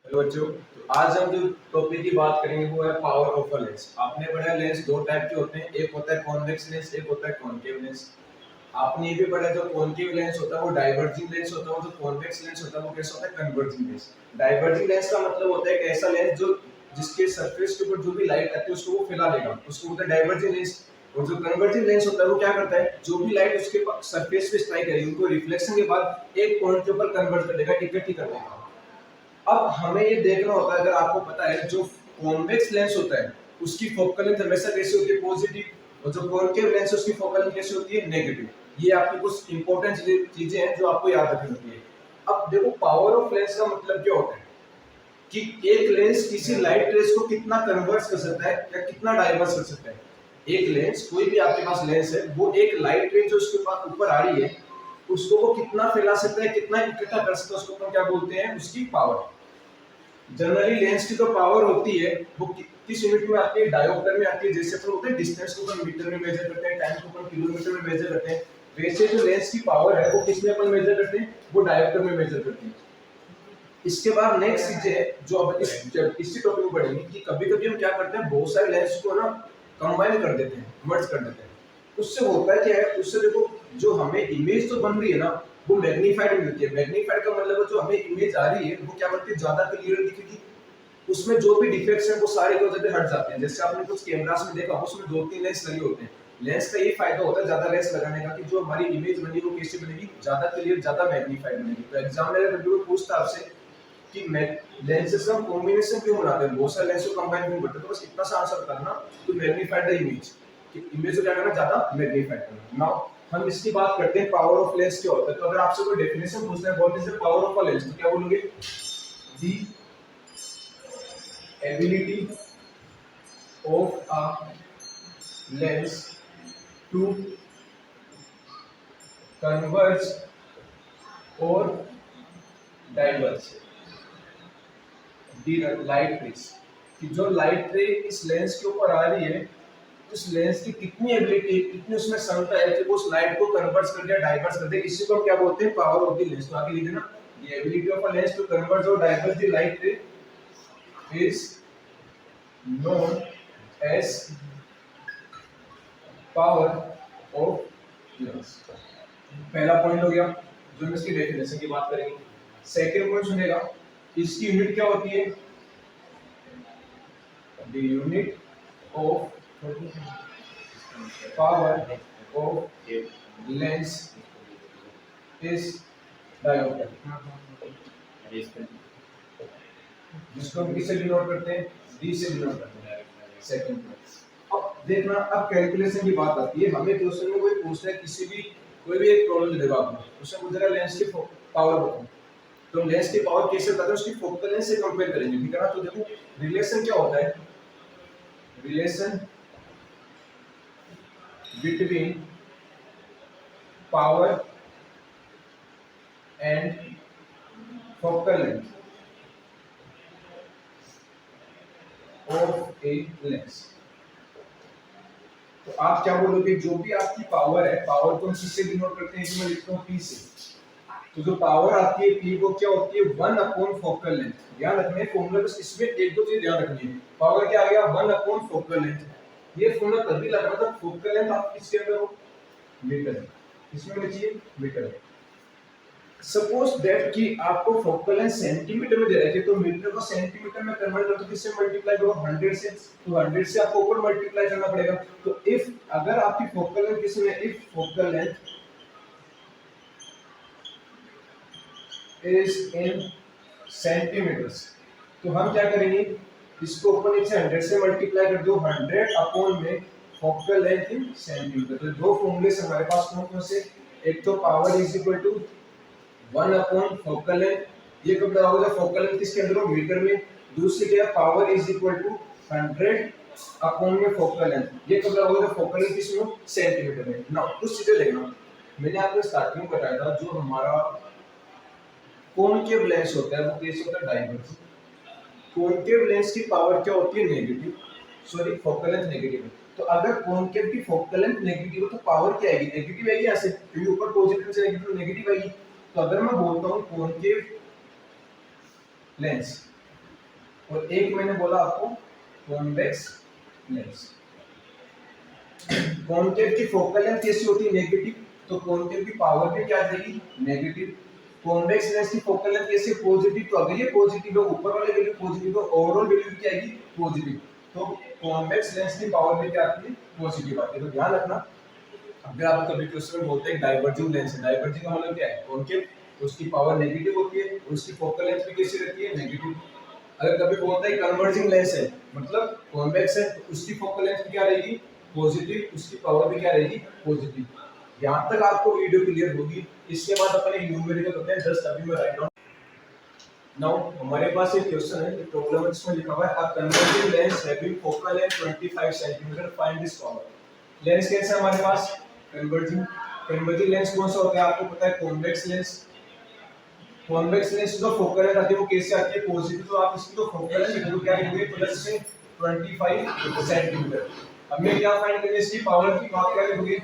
Hello बच्चों, तो आज हम जो टॉपिक की बात करेंगे वो है पावर ऑफ अ लेंस। आपने पढ़ा लेंस दो टाइप के होते हैं, एक होता है कॉन्वेक्स लेंस, एक होता है कॉनकेव लेंस। आपने ये भी पढ़ा जो कॉनकेव लेंस होता है वो डाइवर्जिंग लेंस होता है, जो कॉन्वेक्स लेंस होता है वो कैसा होता है, कन्वर्जिंग लेंस। डाइवर्जिंग लेंस का मतलब होता है एक ऐसा लेंस जो जिसके सरफेस के ऊपर जो भी लाइट आती है उसको वो फैला देगा, उसको बोलते हैं डाइवर्जिंग लेंस। और जो कन्वर्जिंग लेंस होता है वो क्या करता है, जो भी लाइट उसके सरफेस पे स्ट्राइक करेगी उनको रिफ्लेक्शन के बाद एक पॉइंट के ऊपर कन्वर्ट कर देगा, इकट्ठी कर देगा। अब हमें ये देखना होता है, अगर आपको पता है जो कॉन्वेक्स लेंस होता है उसकी फोकल लेंथ हमेशा कैसी होती है, पॉजिटिव, और जो कॉनकेव लेंस है उसकी फोकल लेंथ कैसी होती है, नेगेटिव। ये आपकी कुछ इंपॉर्टेंट चीजें हैं जो आपको याद रखनी होती है। अब देखो पावर ऑफ लेंस का मतलब क्या होता है कि एक लेंस किसी लाइट रेस को कितना कन्वर्ट कर सकता है या कितना डाइवर्स कर सकता है। एक लेंस, कोई भी आपके पास लेंस है, वो एक लाइट रे जो उसके पास ऊपर आ रही है उसको वो कितना फैला सकता है, कितना इकट्ठा कर सकता है, उसको हम क्या बोलते हैं, उसकी पावर। जनरली लेंस की जो पावर होती है वो किस यूनिट में आती है, डायोप्टर में आती है। जैसे अपन होते हैं डिस्टेंस को अपन मीटर में मेजर करते हैं, टाइम को अपन किलोमीटर में मेजर करते हैं, वैसे जो लेंस की पावर है वो किस में अपन मेजर करते हैं, वो डायोप्टर में मेजर करते हैं। इसके बाद नेक्स्ट चीज है जो अब इसी टॉपिक में पढ़ेंगे कि कभी-कभी हम क्या करते हैं, बहुत सारे लेंस को ना कंबाइन कर देते हैं, मर्ज कर देते हैं। उससे होता है क्या है, उससे देखो जो हमें इमेज तो बन रही है ना वो मैग्नीफाइड मिलती है। मैग्नीफाइड का मतलब है जो हमें इमेज आ रही है वो क्या बनती है, ज्यादा क्लियर दिखेगी। उसमें जो भी डिफेक्ट्स हैं वो सारे के वजह हट जाते हैं। जैसे आपने कुछ कैमरास में देखा उसमें दो तीन लेंस लगे होते हैं। लेंस का ये फायदा होता है ज्यादा लेंस लगाने का कि जो हमारी इमेज बनी वो कैसे बनेगी, ज्यादा क्लियर, ज्यादा मैग्नीफाइड बनेगी। तो एग्जाम में कभी कोई पूछता आपसे कि मैं लेंसेस का कॉम्बिनेशन क्यों बनाते हैं, बहुत सारे लेंस को कंबाइन क्यों करते हैं, तो बस इतना सा आंसर करना तो मैग्नीफाइड द इमेज, कि इमेज को क्या करना, ज्यादा मैग्नीफाइड करना। नाउ हम इसकी बात करते हैं पावर ऑफ लेंस क्या होता है। तो अगर आपसे कोई डेफिनेशन पूछना है what is the power of a lens, तो क्या बोलोगे, the ability of a lens to converge और डाइवर्ज दी लाइट रेस। कि जो लाइट रे इस लेंस के ऊपर आ रही है उस लेंस की कितनी एबिलिटी, कितनी उसमें क्षमता है कि वो उस लाइट को कन्वर्ट कर दिया, डाइवर्स कर दिया, इसी को हम क्या बोलते हैं, पावर ऑफ द लेंस। तो आगे लिख देना, the ability of a lens to converge और diverge the light ray is known as power of lens. पहला पॉइंट हो गया जो हम इसकी डेफिनेशन की बात करेंगे। सेकंड पॉइंट सुनेगा, इसकी यूनिट क्या होती है, the unit of power of lens is dioptre, जिसको हम किससे डिनोट करते हैं, डी से डिनोट करते हैं। Second point. अब देखना, अब कैलकुलेशन की बात आती है। हमें क्वेश्चन में कोई पूछता है, किसी भी कोई भी एक प्रॉब्लम देगा आपको, उसमें पूछेगा लेंस की पावर बताओ, तो लेंस की पावर कैसे बताते हैं, उसकी फोकल लेंथ से कंपेयर करेंगे, ठीक है ना। तो देखो रिलेशन क्या होता है, relation between power and focal length of a lens. तो आप क्या बोलोगे, जो भी आपकी पावर है, पावर को हम किससे डिनोट करते हैं, मैं लिखता हूँ P से। तो जो पावर आती है P वो क्या होती है, 1 अपॉन फोकल लेंथ। ध्यान रखना है फॉर्मूला, बस इसमें एक दो चीज ध्यान रखनी है। पावर क्या आ गया, 1 अपॉन फोकल लेंथ। ये फॉर्मूला तभी लगाना था, फोकल लेंथ आप किसके अंदर हो, मीटर, इसमें लिखिए मीटर। सपोज दैट कि आपको फोकल लेंथ सेंटीमीटर में दे रखे, तो मीटर को सेंटीमीटर में कन्वर्ट कर, तो किससे मल्टीप्लाई करो, 100 से। तो 100 से आपको ऊपर मल्टीप्लाई करना पड़ेगा। तो इफ अगर आपकी फोकल लेंथ किसमें, if focal length is in centimetres, तो हम क्या करेंगे, इसको ऊपर नीचे 100 से मल्टीप्लाई कर दो, 100 अपॉन में फोकल लेंथ इन सेंटीमीटर। तो दो फॉर्मूले हमारे पास कौन कौन से, एक तो power is equal to 1 upon focal length, ये कब लगाओगे जब फोकल लेंथ किसके अंदर हो, मीटर में। दूसरी क्या है, power is equal to 100 upon में फोकल लेंथ, ये कब लगाओगे जब फोकल लेंथ किसमें हो, सेंटीमीटर में। नाउ कुछ चीजें देखना, मैंने आपको स्टार्टिंग में बताया था जो हमारा कॉनकेव लेंस होता है वो कैसे होता है, डाइवर्स। कॉनकेव लेंस की पावर क्या होती है, negative, sorry focal length negative है। तो अगर कॉनकेव की फोकल लेंथ नेगेटिव है तो पावर क्या आएगी, नेगेटिव आएगी। यहाँ से क्योंकि ऊपर पॉजिटिव से नेगेटिव नेगेटिव आएगी। तो अगर मैं बोलता हूँ कॉनकेव लेंस और एक मैंने बोला आपको कॉन्वेक्स लेंस। कॉन्केव की फोकल लेंथ कैसी होती है, नेगेटिव, तो कॉन्केव की पावर भी क्या आ जाएगी, नेगेटिव। कॉन्वेक्स लेंस की फोकल लेंथ कैसी, पॉजिटिव, तो अगर ये पॉजिटिव है, ऊपर वाले वैल्यू पॉजिटिव, तो ओवरऑल वैल्यू क्या आएगी, पॉजिटिव। तो कॉन्वेक्स लेंस की पावर भी क्या आती है, पॉजिटिव आती है। तो ध्यान रखना, अगर आप कभी क्वेश्चन में बोलते हैं डाइवर्जिंग लेंस है, डाइवर्जिंग का मतलब क्या है, कॉन्केव, उसकी पावर नेगेटिव होती है, उसकी फोकल लेंथ भी कैसी रहती है, नेगेटिव। अगर कभी बोलता है कन्वर्जिंग लेंस है, मतलब कॉन्वेक्स है, तो उसकी फोकल लेंथ क्या रहेगी, पॉजिटिव, उसकी पावर भी क्या रहेगी, पॉजिटिव। यहां तक आपको वीडियो क्लियर होगी। इसके बाद अपन एक न्यूमेरिकल करते हैं, जस्ट अभी मैं राइट डाउन। नाउ हमारे पास एक क्वेश्चन है, प्रॉब्लम इसमें लिखा हुआ है a converging lens having focal length 25 centimetre, find this power. Lens कैसा है हमारे पास, कन्वर्जिंग। कन्वर्जिंग लेंस कौन सा होता है, आपको पता है, कॉन्वेक्स लेंस। कॉन्वेक्स लेंस जो फोकल लेंथ आती है वो कैसे आती है, पॉजिटिव, तो आप इसकी तो फोकल लेंथ लिखोगे क्या लिखोगे, प्लस से 25 सेंटीमीटर। हमें क्या फाइंड करनी है, इसकी पावर की, आप क्या लिखोगे,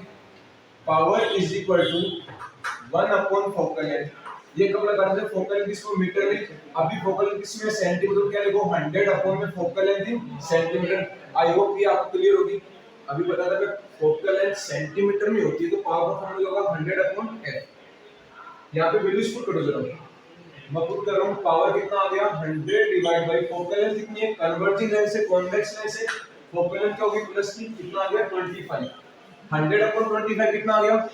power is equal to 1 upon focal length. ये कब लगा रहे थे, फोकल लेंथ इसको मीटर में, अभी फोकल लेंथ किसमें सेंटीमीटर, क्या लिखो 100 अपॉन में focal length in centimetre. I hope ये आपको क्लियर होगी। अभी बता था फोकल लेंथ सेंटीमीटर में होती है, तो पावर का फॉर्मूला होगा 100 अपॉन f। यहाँ पे वैल्यूज पुट करो जरा, मैं पुट कर रहा हूँ, पावर कितना आ गया 100 डिवाइड बाय फोकल लेंथ कितनी है, कन्वर्जिंग लेंस से कॉन्वेक्स लेंस से फोकल लेंथ क्या होगी, प्लस की, कितना आ गया 25, 100 अपॉन 25 कितना आ गया,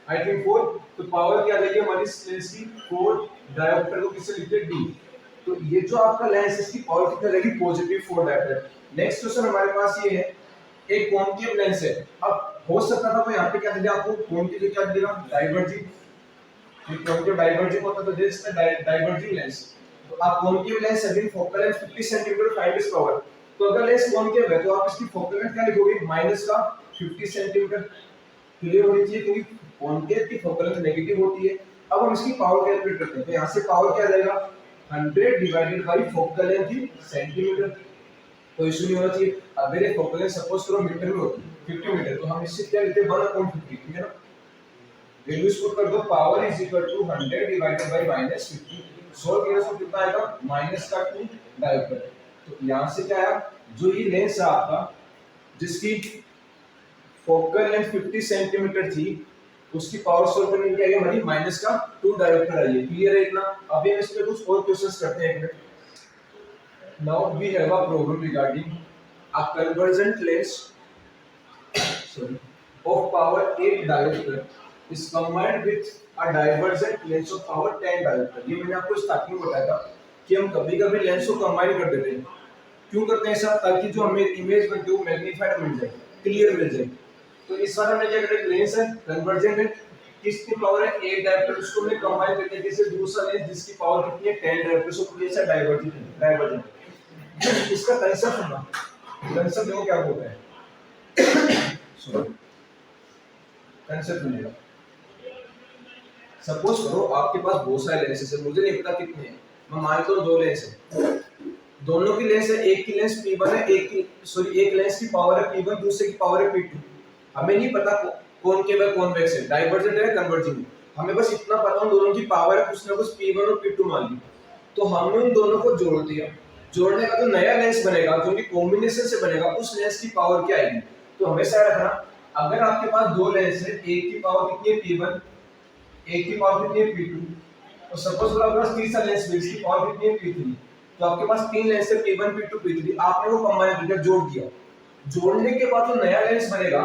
आई थिंक 4। तो पावर क्या आ जाएगी हमारी लेंस की 4, डायोप्टर को किससे लिखते हैं, d। तो ये जो आपका लेंस है, इसकी पावर कितनी रहेगी, पॉजिटिव 4 डायोप्टर। नेक्स्ट क्वेश्चन हमारे पास ये है, एक कॉन्केव लेंस है। अब हो सकता था तो यहाँ पे क्या दिया आपको, कॉन्केव क्या दिया, डाइवर्जिंग। ये कॉन्केव डाइवर्जिंग होता तो दिस इज डाइवर्जिंग लेंस। तो आप concave lens having focal length 50 centimetre, find its power. तो अगर लेंस कॉन्केव है तो आप इसकी फोकल लेंथ क्या लिखोगे, माइनस का 50 सेंटीमीटर। क्लियर होनी चाहिए, क्योंकि कॉन्केव की फोकल लेंथ नेगेटिव होती है। अब हम इसकी पावर कैलकुलेट करते हैं, तो यहाँ से पावर क्या आ जाएगा, 100 divided by focal length in centimetre. कोई इशू नहीं होना चाहिए। अगर ये फोकल लेंथ सपोज करो मीटर में होती है 50 मीटर, तो हम इससे क्या लेते हैं 1/50, ठीक है ना। वैल्यूज पुट कर दो, power is equal to 100 divided by -50। Solve करने से कितना आएगा, माइनस का 2 डायोप्टर। तो यहां से क्या आया, जो ये लेंस है आपका, जिसकी फोकल लेंथ 50 सेंटीमीटर थी, उसकी पावर सॉल्व करने की आई हमारी माइनस का 2 डायोप्टर आई है। क्लियर है इतना। अभी हम इस पे कुछ और क्वेश्चंस करते हैं एक minute. Now we have a problem regarding a convergent lens sorry of power 8 diopter is combined with a divergent lens of power 10 diopter। ये मैंने आपको स्टार्टिंग में बताया था कि हम कभी-कभी लेंस को कंबाइन कर देते हैं। क्यों करते हैं ऐसा, ताकि जो हमें इमेज बनती है वो मैग्नीफाइड मिल जाए, क्लियर मिल जाए। तो इस बार हमने क्या करें, लेंस है कन्वर्जेंट है, किसकी पावर है 8 डायोप्टर, उसको हमने कंबाइन करके जैसे दूसरा लेंस जिसकी पावर कितनी है 10 डायोप्टर, सो कैसा डाइवर्जेंट है, डाइवर्जेंट। इसका कंसेप्ट सुनना, कंसेप्ट देखो क्या होता है, कंसेप्ट मिलेगा। सपोज करो आपके पास बहुत सारे लेंसेज है, मुझे नहीं पता कितने हैं, मैं मानता हूँ 2 लेंस है, दोनों की लेंस है, एक की लेंस P1 है, एक लेंस की पावर है P1, दूसरे की पावर है P2। हमें नहीं पता कौन के है कॉन्वेक्स है, डाइवर्जेंट है कन्वर्जिंग, हमें बस इतना पता, उन दोनों की पावर है कुछ ना कुछ P1 और P2 मान ली। तो हमने उन दोनों को जोड़ दिया, जोड़ने का जो नया लेंस बनेगा, जो कि कॉम्बिनेशन से बनेगा, उस लेंस की पावर क्या आएगी। तो हमेशा रखना, अगर आपके पास 2 लेंस है, एक की पावर कितनी है P1, एक की पावर कितनी है P2, और सपोज करो आपके पास तीसरा लेंस है, इसकी पावर कितनी है P3, तो आपके पास 3 लेंस है P1 P2 P3, आपने वो कंबाइन करके जोड़ दिया। जोड़ने के बाद जो नया लेंस बनेगा,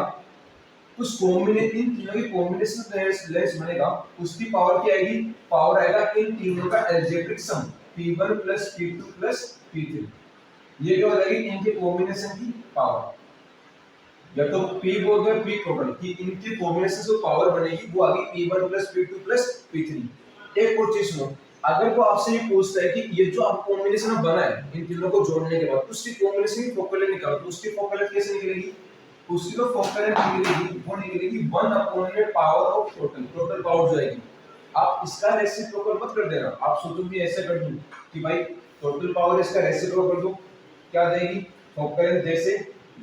उस कॉम्बिनेशन, इन तीनों की कॉम्बिनेशन लेंस बनेगा, उसकी पावर क्या आएगी, पावर आएगा इन तीनों का algebraic sum, P1 plus P2 plus P3। ये क्या हो जाएगी, इनके कॉम्बिनेशन की पावर, या तो P बोल दो P टोटल, कि इनके कॉम्बिनेशन से पावर बनेगी वो आगे P1 plus P2 plus P3। एक और चीज सुनो, अगर वो आपसे ये पूछता है कि ये जो आप कॉम्बिनेशन बना है इन तीनों को जोड़ने के बाद, उसकी कॉम्बिनेशन की फोकल लेंथ निकालो, तो उसकी फोकल लेंथ कैसे निकलेगी, उसकी जो फोकल लेंथ निकलेगी वो निकलेगी 1 अपॉन में power of total, total power जो आएगी। आप इसका रेसिप्रोकल मत कर देना, आप सोचोगे ऐसे कर दूं कि भाई टोटल पावर इसका रेसिप्रोकल कर दो, क्या आ जाएगी, फोकल लेंथ जैसे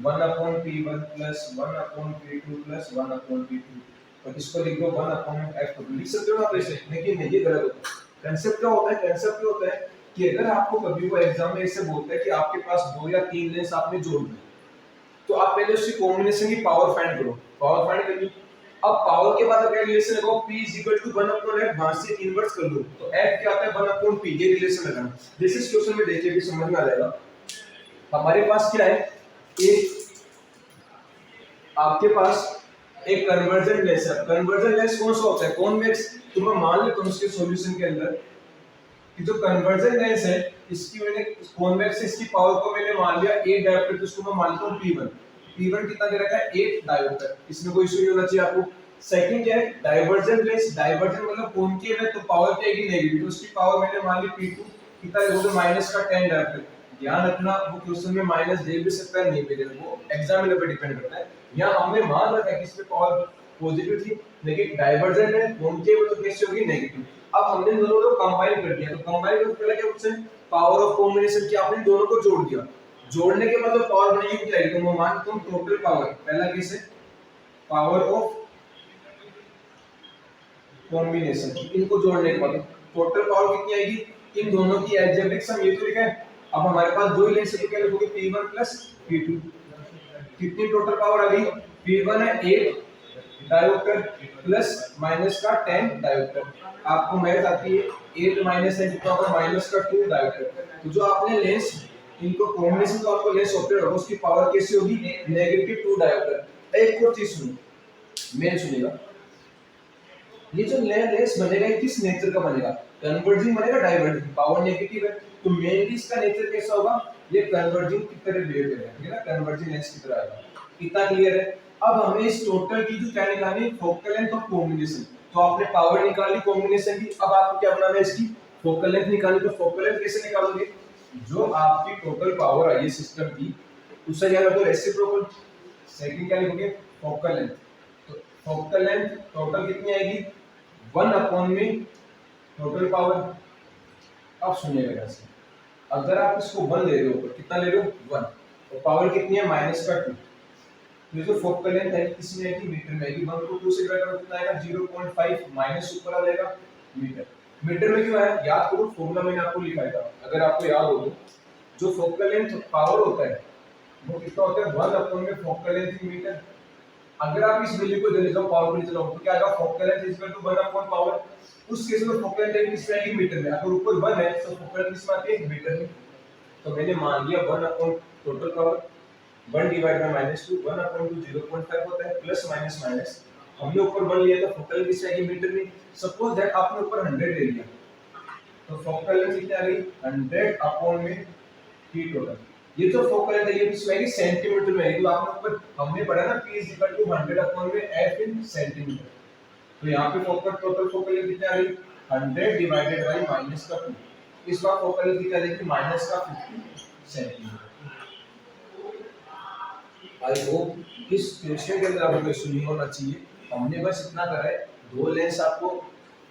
1 upon P1 plus 1 upon P2 plus 1 upon P2, और इसको लिख दो 1 अपॉन f, लिख सकते हो आप ऐसे, लेकिन नहीं, ये गलत होता है। कांसेप्ट क्या होता है, कांसेप्ट क्या होता है कि अगर आपको कभी वो एग्जाम में ऐसे बोलता है कि आपके पास 2 या 3 लेंस आपने जोड़ दी, तो आप पहले उसकी कॉम्बिनेशन की पावर फाइंड करो। पावर फाइंड करनी, अब पावर के बाद क्या रिलेशन लगाओ, p is equal to 1 upon f, वहां से इनवर्स कर लो तो f क्या आता है 1 upon p, ये रिलेशन लगाना। दिस इज क्वेश्चन में देखिए भी समझ में आ जाएगा। हमारे पास क्या है, एक आपके पास एक कन्वर्जेंट लेंस है। कन्वर्जेंट लेंस कौन सा होता है, कॉन्वेक्स। तो मैं मान लेता हूं इसके सॉल्यूशन के अंदर कि जो कन्वर्जेंट लेंस है इसकी मैंने कॉन्वेक्स से इसकी पावर को मैंने मान लिया 8 डायोप्टर, तो इसको मैं मान लेता हूं p1। p1 कितना दे रखा है 8 डायोप्टर, इसमें कोई इशू नहीं होना चाहिए आपको। सेकंड क्या है, डाइवर्जेंट लेंस। डाइवर्जेंट मतलब कॉनकेव है तो पावर क्या आएगी नेगेटिव, तो उसकी पावर मैंने मान ली p2, कितना होगा माइनस का 10 डायोप्टर। ध्यान रखना वो क्वेश्चन में माइनस दे भी सकता है नहीं भी दे, वो एग्जामिनर पे डिपेंड करता है। यहां हमने मान रखा है कि इसमें पावर पॉजिटिव थी, लेकिन डाइवर्जेंट है कॉनकेव तो कैसे होगी नेगेटिव। अब हमने दोनों को कंबाइन कर दिया, तो कंबाइन करने पहले क्या क्वेश्चन, पावर ऑफ कॉम्बिनेशन की आपने दोनों को जोड़ दिया। जोड़ने के बाद पावर बनेगी क्या, तो मैं मानता हूं टोटल पावर, पहला केस है पावर ऑफ कॉम्बिनेशन, इनको जोड़ने के बाद टोटल पावर कितनी आएगी, इन दोनों की अलजेब्रिक सम ये तो लिखा है। अब हमारे पास दो ही लेंस है, क्या लिखोगे p1 प्लस p2, कितनी टोटल पावर आ गई, p1 है 8 डायोप्टर प्लस माइनस का 10 डायोप्टर। आपको मैथ आती है 8 माइनस है कितना होगा माइनस का 2 डायोप्टर। तो जो आपने लेंस इनको कॉम्बिनेशन तो आपको लेंस ऑपरेट होगा, उसकी पावर कैसे होगी नेगेटिव 2 डायोप्टर। एक और चीज सुनो, मेन सुनिएगा, ये जो लेंस बनेगा ये किस नेचर का बनेगा, कन्वर्जिंग बनेगा डाइवर्जिंग, पावर नेगेटिव है तो मेनली इसका नेचर कैसा होगा, ये कन्वर्जिंग की तरह बिहेव करेगा, ठीक है ना, कन्वर्जिंग लेंस की तरह आएगा। कितना क्लियर है। अब हमें इस टोटल की जो क्या निकालनी, फोकल लेंथ और कॉम्बिनेशन। तो आपने पावर निकाली कॉम्बिनेशन की, अब आपको क्या बनाना है इसकी फोकल लेंथ निकालनी। तो फोकल लेंथ कैसे निकालोगे, जो आपकी टोटल पावर आई है सिस्टम की उससे क्या करोगे रेसिप्रोकल। सेकंड क्या लिखोगे फोकल लेंथ, तो फोकल लेंथ टोटल कितनी आएगी 1 अपॉन में टोटल पावर। अब सुनिएगा ध्यान से, अगर आप इसको 1 ले रहे हो, कितना ले रहे हो 1, तो पावर कितनी है माइनस का 2, तो ये जो फोकल लेंथ है किसमें आएगी मीटर में आएगी। 1 को 2 से डिवाइड करो कितना आएगा 0.5, माइनस ऊपर आ जाएगा मीटर। मीटर में क्यों आया, याद करो फॉर्मूला मैंने आपको लिखाया था, अगर आपको याद हो तो जो फोकल लेंथ पावर होता है वो कितना होता है 1 अपॉन में फोकल लेंथ इन मीटर। अगर आप इस वैल्यू को ले जाओ पावर को ले चलाओ तो क्या आएगा focal length is equal to 1 upon power. उस केस में फोकल लेंथ किस में आएगी मीटर में, अगर ऊपर 1 है तो फोकल लेंथ किस में आती है मीटर में। तो मैंने मान लिया 1 upon total power 1 divide by -2, 1 upon 2 0.5 होता है, प्लस माइनस माइनस हमने ऊपर 1 लिया तो फोकल लेंथ किस में आएगी मीटर में। सपोज दैट आपने ऊपर 100 ले लिया तो फोकल लेंथ कितनी आ गई 100 अपॉन में t टोटल। ये जो फोकल लेंथ है ये किस में आएगी सेंटीमीटर में आएगी। तो आपने ऊपर हमने पढ़ा ना p 100 अपॉन में f इन सेंटीमीटर, तो यहाँ पे फोकल टोटल फोकल लेंथ कितनी आ गई 100 डिवाइडेड बाय माइनस का 2, इस बार फोकल लेंथ कितनी आ जाएगी माइनस का 50 सेंटीमीटर। आई होप इस क्वेश्चन के अंदर आपको कोई इशू नहीं होना चाहिए। हमने बस इतना करा है, दो लेंस आपको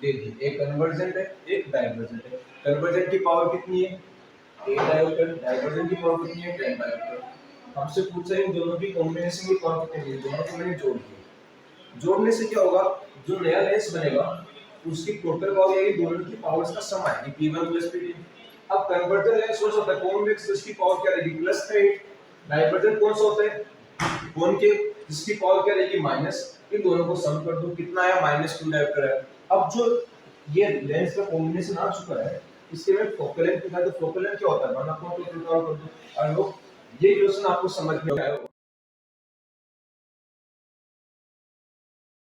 दे दी, एक कन्वर्जेंट है एक डाइवर्जेंट है। कन्वर्जेंट की पावर कितनी है 8 डायोप्टर, डाइवर्जेंट की पावर कितनी है 10 डायोप्टर। हमसे पूछा है इन दोनों की कॉम्बिनेशन की पावर कितनी है, दोनों को मैंने जोड़ दिया। जोड़ने से क्या होगा, जो नया लेंस बनेगा उसकी टोटल पावर आएगी, दोनों की पावर्स का सम आएगी p1 प्लस p2। अब कन्वर्जेंट लेंस कौन सा होता है कॉन्वेक्स, इसकी पावर क्या रहेगी प्लस 8। डाइवर्जेंट कौन सा होता है कॉनकेव, जिसकी पावर क्या रहेगी माइनस। इन दोनों को सम कर दो कितना आया -2 डायोप्टर है। अब जो ये लेंस का कॉम्बिनेशन आ चुका है इसके में फोकल लेंथ कितना है, तो फोकल लेंथ क्या होता है 1 अपॉन 2 कर दो। और ये क्वेश्चन आपको समझ में आया।